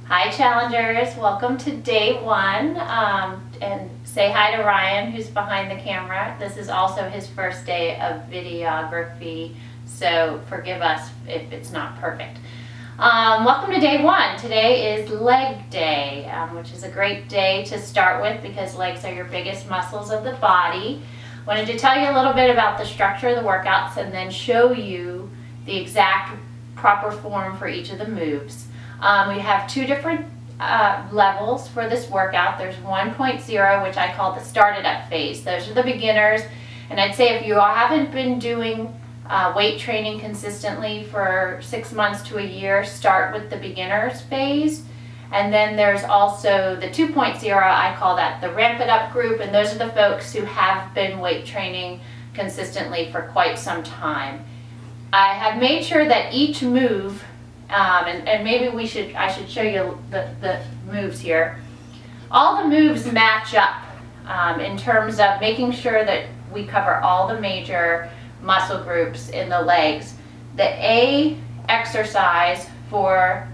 Hi challengers, welcome to day one, and say hi to Ryan who's behind the camera. This is also his first day of videography, so forgive us if it's not perfect. Welcome to day one. Today is leg day, which is a great day to start with because legs are your biggest muscles of the body. Wanted to tell you a little bit about the structure of the workouts and then show you the exact proper form for each of the moves. We have two different levels for this workout. There's 1.0, which I call the started up phase. Those are the beginners, and I'd say if you haven't been doing weight training consistently for 6 months to a year, start with the beginners phase. And then there's also the 2.0, I call that the ramp it up group, and those are the folks who have been weight training consistently for quite some time. I have made sure that each move, and maybe I should show you the moves here. All the moves match up in terms of making sure that we cover all the major muscle groups in the legs. The A exercise for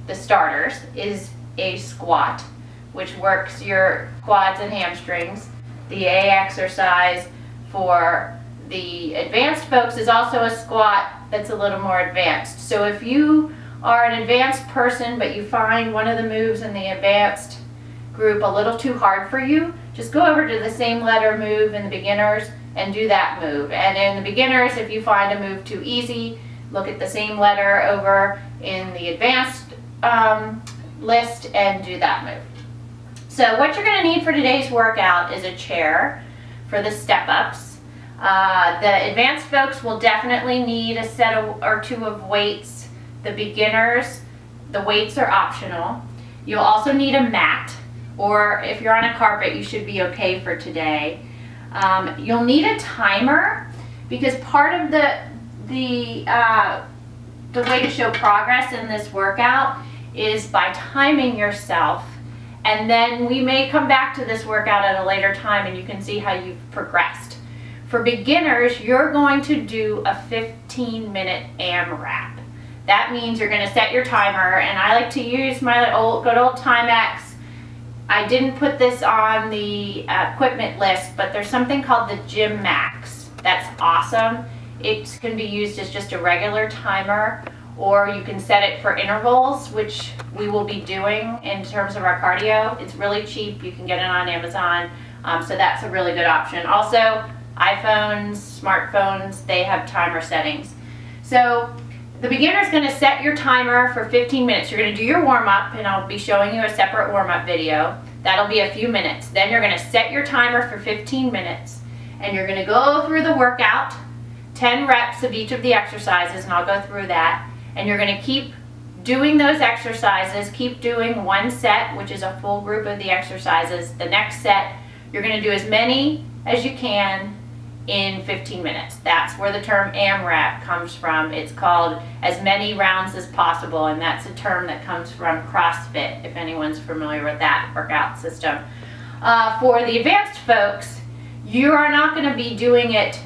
the starters is a squat, which works your quads and hamstrings. The A exercise for the advanced folks is also a squat that's a little more advanced. So if you are an advanced person but you find one of the moves in the advanced group a little too hard for you, just go over to the same letter move in the beginners and do that move. And in the beginners, if you find a move too easy, look at the same letter over in the advanced list and do that move. So what you're going to need for today's workout is a chair for the step-ups. The advanced folks will definitely need a set or two of weights. The beginners, the weights are optional. You'll also need a mat, or if you're on a carpet, you should be okay for today. You'll need a timer because part of the way to show progress in this workout is by timing yourself, and then we may come back to this workout at a later time and you can see how you've progressed. For beginners, you're going to do a 15-minute AMRAP. That means you're going to set your timer, and I like to use my good old Timex. I didn't put this on the equipment list, but there's something called the Gym Max. That's awesome. It can be used as just a regular timer, or you can set it for intervals, which we will be doing in terms of our cardio. It's really cheap. You can get it on Amazon, so that's a really good option. Also, iPhones, smartphones, they have timer settings. So the beginner is going to set your timer for 15 minutes. You're going to do your warm-up, and I'll be showing you a separate warm-up video. That'll be a few minutes. Then you're going to set your timer for 15 minutes, and you're going to go through the workout, 10 reps of each of the exercises, and I'll go through that. And you're going to keep doing those exercises. Keep doing one set, which is a full group of the exercises. The next set, you're going to do as many as you can in 15 minutes. That's where the term AMRAP comes from. It's called as many rounds as possible, and that's a term that comes from CrossFit, if anyone's familiar with that workout system. For the advanced folks, you are not going to be doing it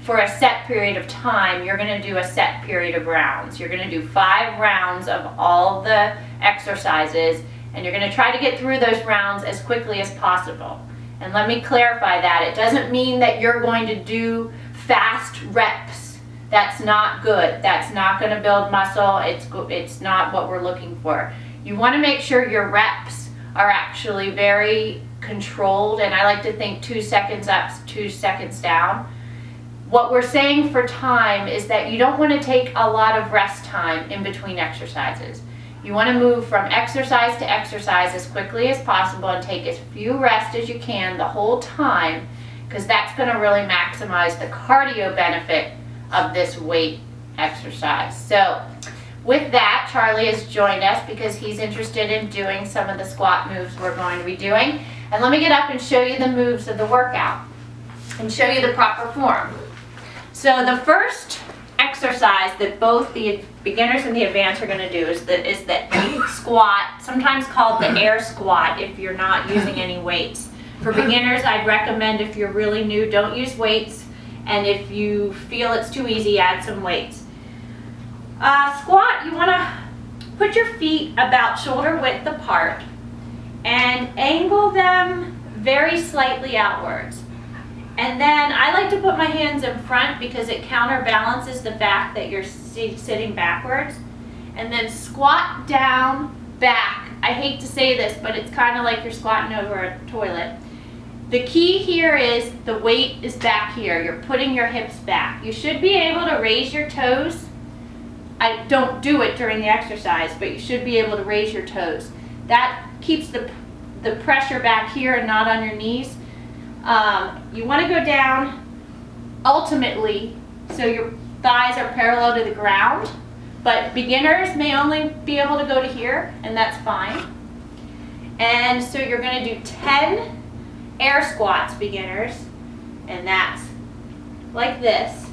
for a set period of time. You're going to do a set period of rounds. You're going to do 5 rounds of all the exercises, and you're going to try to get through those rounds as quickly as possible. And let me clarify that. It doesn't mean that you're going to do fast reps. That's not good. That's not going to build muscle. It's not what we're looking for. You want to make sure your reps are actually very controlled, and I like to think 2 seconds up, 2 seconds down. What we're saying for time is that you don't want to take a lot of rest time in between exercises. You want to move from exercise to exercise as quickly as possible and take as few rests as you can the whole time, because that's going to really maximize the cardio benefit of this weight exercise. So with that, Charlie has joined us because he's interested in doing some of the squat moves we're going to be doing. And let me get up and show you the moves of the workout and show you the proper form. So the first exercise that both the beginners and the advanced are going to do is the squat, sometimes called the air squat if you're not using any weights. For beginners, I'd recommend, if you're really new, don't use weights, and if you feel it's too easy, add some weights. Squat, you want to put your feet about shoulder width apart and angle them very slightly outwards. And then I like to put my hands in front because it counterbalances the fact that you're sitting backwards. And then squat down, back. I hate to say this, but it's kind of like you're squatting over a toilet. The key here is the weight is back here. You're putting your hips back. You should be able to raise your toes. I don't do it during the exercise, but you should be able to raise your toes. That keeps the pressure back here and not on your knees. You want to go down ultimately so your thighs are parallel to the ground, but beginners may only be able to go to here, and that's fine. And so you're going to do 10 air squats, beginners, and that's like this.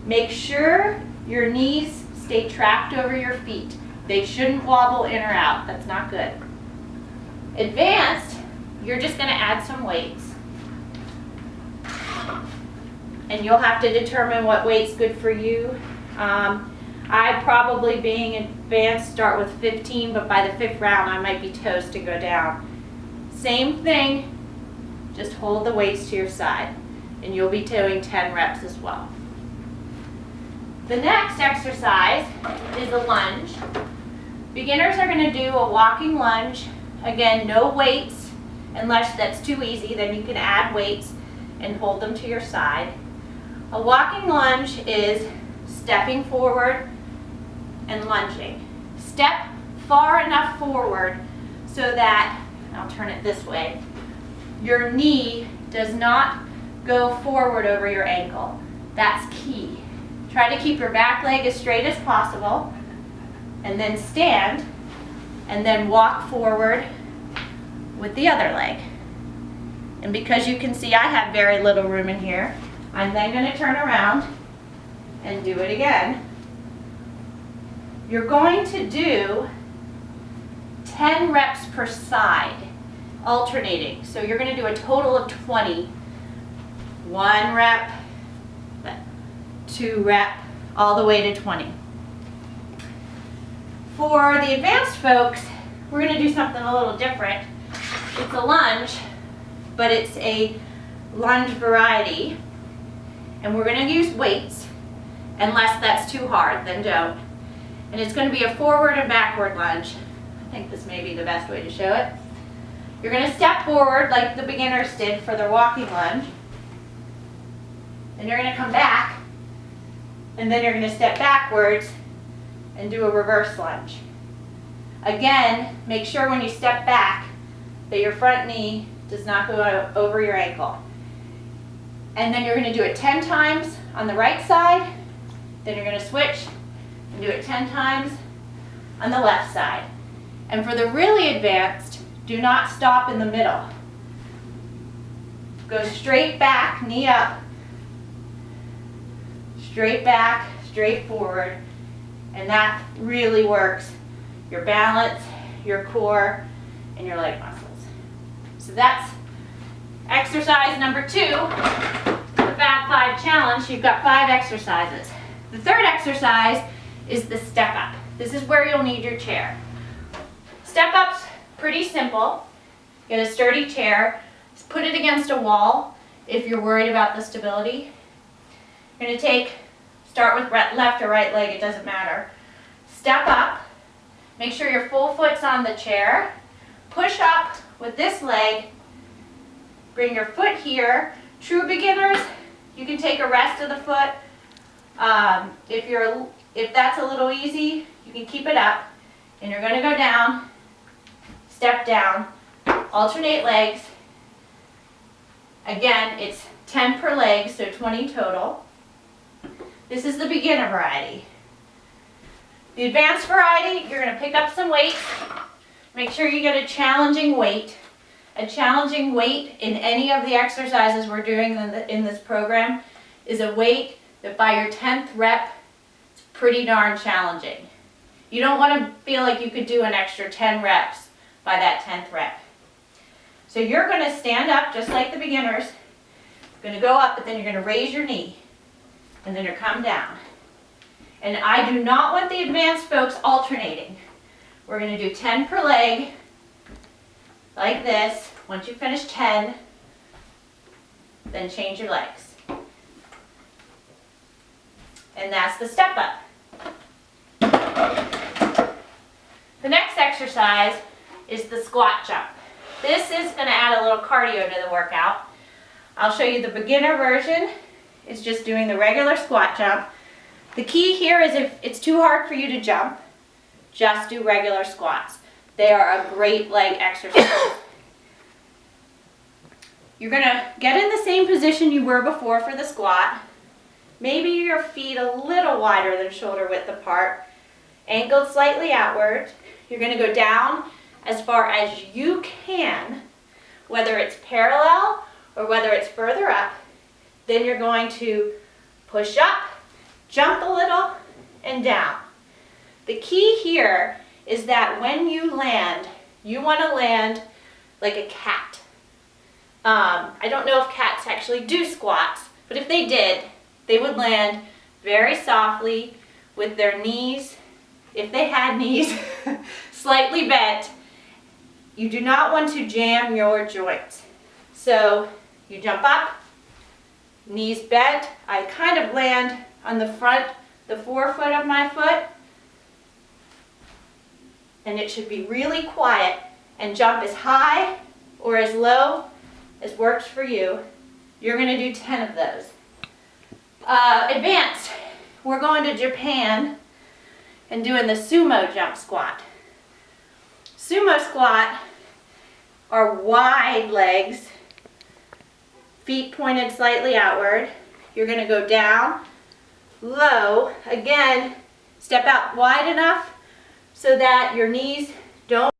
Make sure your knees stay trapped over your feet. They shouldn't wobble in or out. That's not good. Advanced, you're just going to add some weights. And you'll have to determine what weight's good for you. I probably, being advanced, start with 15, but by the 5th round I might be toast and go down. Same thing, just hold the weights to your side, and you'll be doing 10 reps as well. The next exercise is a lunge. Beginners are going to do a walking lunge. Again, no weights, unless that's too easy, then you can add weights and hold them to your side. A walking lunge is stepping forward and lunging. Step far enough forward so that, I'll turn it this way, your knee does not go forward over your ankle. That's key. Try to keep your back leg as straight as possible, and then stand, and then walk forward with the other leg. And because you can see I have very little room in here, I'm then going to turn around and do it again. You're going to do 10 reps per side, alternating. So you're going to do a total of 20. 1 rep, 2 rep, all the way to 20. For the advanced folks, we're going to do something a little different. It's a lunge, but it's a lunge variety. And we're going to use weights, unless that's too hard, then don't. And it's going to be a forward and backward lunge. I think this may be the best way to show it. You're going to step forward like the beginners did for their walking lunge. Then you're going to come back, and then you're going to step backwards and do a reverse lunge. Again, make sure when you step back that your front knee does not go over your ankle. And then you're going to do it 10 times on the right side. Then you're going to switch and do it 10 times on the left side. And for the really advanced, do not stop in the middle. Go straight back, knee up, straight back, straight forward. And that really works your balance, your core, and your leg muscles. So that's exercise number 2, the FAB5 challenge. You've got 5 exercises. The third exercise is the step up. This is where you'll need your chair. Step up's pretty simple. Get a sturdy chair, put it against a wall if you're worried about the stability. You're going to start with left or right leg, it doesn't matter. Step up, make sure your full foot's on the chair. Push up with this leg. Bring your foot here. True beginners, you can take a rest of the foot. If that's a little easy, you can keep it up. And you're going to go down, step down, alternate legs. Again, it's 10 per leg, so 20 total. This is the beginner variety. The advanced variety, you're going to pick up some weights. Make sure you get a challenging weight. A challenging weight in any of the exercises we're doing in this program is a weight that by your 10th rep, it's pretty darn challenging. You don't want to feel like you could do an extra 10 reps by that 10th rep. So you're going to stand up just like the beginners. You're going to go up, but then you're going to raise your knee. And then you're come down. And I do not want the advanced folks alternating. We're going to do 10 per leg, like this. Once you finish 10, then change your legs. And that's the step up. The next exercise is the squat jump. This is going to add a little cardio to the workout. I'll show you the beginner version. It's just doing the regular squat jump. The key here is if it's too hard for you to jump, just do regular squats. They are a great leg exercise. You're going to get in the same position you were before for the squat. Maybe your feet a little wider than shoulder width apart, angled slightly outward. You're going to go down as far as you can, whether it's parallel or whether it's further up. Then you're going to push up, jump a little, and down. The key here is that when you land, you want to land like a cat. I don't know if cats actually do squats, but if they did, they would land very softly with their knees, if they had knees, slightly bent. You do not want to jam your joints. So you jump up, knees bent. I kind of land on the front, the forefoot of my foot. And it should be really quiet and jump as high or as low as works for you. You're going to do 10 of those. Advanced, we're going to Japan and doing the sumo jump squat. Sumo squat are wide legs, feet pointed slightly outward. You're going to go down, low, again, step out wide enough so that your knees don't